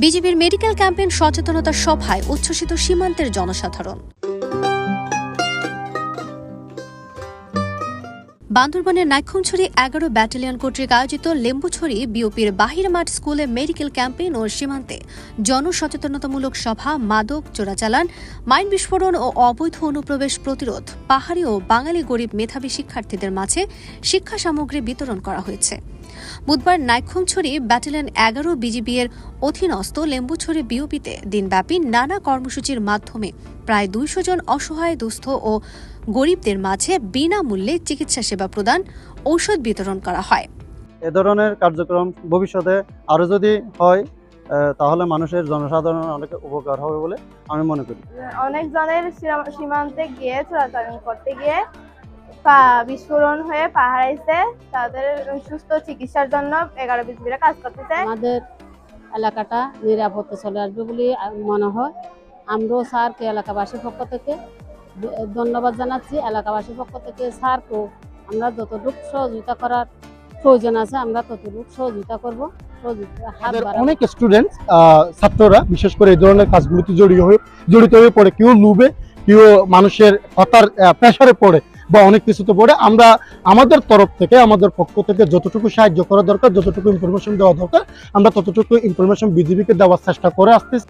বিজিবির medical campaign সচেতনতা সভায় উচ্ছ্বসিত সীমান্তের জনসাধারণ। বান্দরবানের নাইক্ষ্যংছড়ি ১১ ব্যাটালিয়ন কর্তৃক আয়োজিত লেম্বুছড়ি বিওপির বাহির মাঠ স্কুলে মেডিকেল ক্যাম্পেইন ও সীমান্তে জনসচেতনতামূলক সভা, মাদক চোরাচালান, মাইন বিস্ফোরণ ও অবৈধ অনুপ্রবেশ প্রতিরোধ, পাহাড়ি ও বাঙালি গরিব মেধাবী শিক্ষার্থীদের মাঝে শিক্ষা সামগ্রী বিতরণ করা হয়েছে। বুধবার নাইক্ষ্যংছড়ি ব্যাটালিয়ন ১১ বিজিবির অধীনস্থ লেম্বুছড়ি বিওপিতে দিনব্যাপী নানা কর্মসূচির মাধ্যমে প্রায় ২০০ জন অসহায়, দুস্থ ও গরিবদের মাঝে বিনামূল্যে চিকিৎসা সেবা প্রদান, ঔষধ বিতরণ করা হয়। এ ধরনের কার্যক্রম ভবিষ্যতে আরো যদি হয় তাহলে মানুষের জনসাধারণের অনেক উপকার হবে বলে আমি মনে করি। অনেক জনের সীমান্তে গিয়ে চোরাচালান করতে গিয়ে বিস্ফোরণ হয়ে পা হারাইছে, তাদের সুস্থ চিকিৎসার জন্য 11 বিজিবিরা কাজ করতেছে। আমাদের এলাকাটা নিরাপদে চলে আসবে বলে মনে হয়। আমরাও স্যারকে এলাকাবাসীর পক্ষ থেকে ধন্যবাদ জানাচ্ছি। এলাকাবাসীর পক্ষ থেকে স্যারকেও আমরা যতটুকু সহযোগিতা করার প্রয়োজন আছে আমরা ততটুকু সহযোগিতা করব। অনেক স্টুডেন্ট ছাত্ররা বিশেষ করে এই ধরনের কাজগুলোতে জড়িত হয়ে পড়ে, কেউ লুবে, কেউ মানুষের হতার প্রেসারে পড়ে বা অনেক কিছুতে পড়ে। আমরা আমাদের তরফ থেকে, আমাদের পক্ষ থেকে যতটুকু সাহায্য করা দরকার, যতটুকু ইনফরমেশন দেওয়া দরকার, আমরা ততটুকু ইনফরমেশন বিজিবিকে দেওয়ার চেষ্টা করে আসতেছি।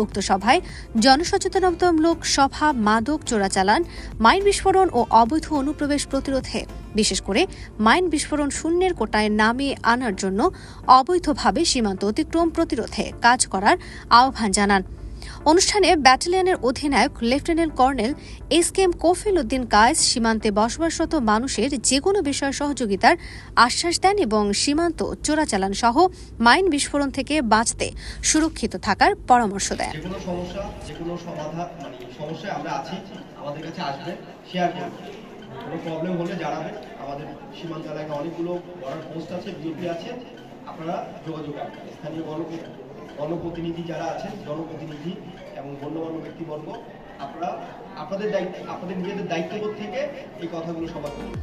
উক্ত সভায় জনসচেতনতামূলক সভা, মাদক চোরাচালান, মাইন বিস্ফোরণ ও অবৈধ অনুপ্রবেশ প্রতিরোধে, বিশেষ করে মাইন বিস্ফোরণ শূন্যের কোটায় নামিয়ে আনার জন্য অবৈধভাবে সীমান্ত অতিক্রম প্রতিরোধে কাজ করার আহ্বান জানান। অনুষ্ঠানে ব্যাটালিয়নের অধিনায়ক lieutenant colonel SKM Kafil Uddin Kayes সীমান্তে বসবাসরত মানুষের যেকোনো বিষয়ে সহযোগিতার আশ্বাস দেন এবং সীমান্ত চোরাচালান সহ মাইন বিস্ফোরণ থেকে বাঁচতে সুরক্ষিত থাকার পরামর্শ দেন। যেকোনো সমস্যা, যেকোনো সমাধান, সমস্যায় আমরা আছি, আমাদের কাছে আসবেন, শেয়ার করবেন, কোনো প্রবলেম হলে জানাবেন। আমাদের সীমান্ত এলাকায় অনেকগুলো বর্ডার পোস্ট আছে, বিওপি আছে, আপনারা যোগাযোগ রাখবেন। স্থানীয় গণপ্রতিনিধি যারা আছেন, জনপ্রতিনিধি এবং গণ্যমান্য ব্যক্তিবর্গ, আপনারা আপনাদের নিজেদের দায়িত্ববোধ থেকে এই কথাগুলো সমাধান করুন।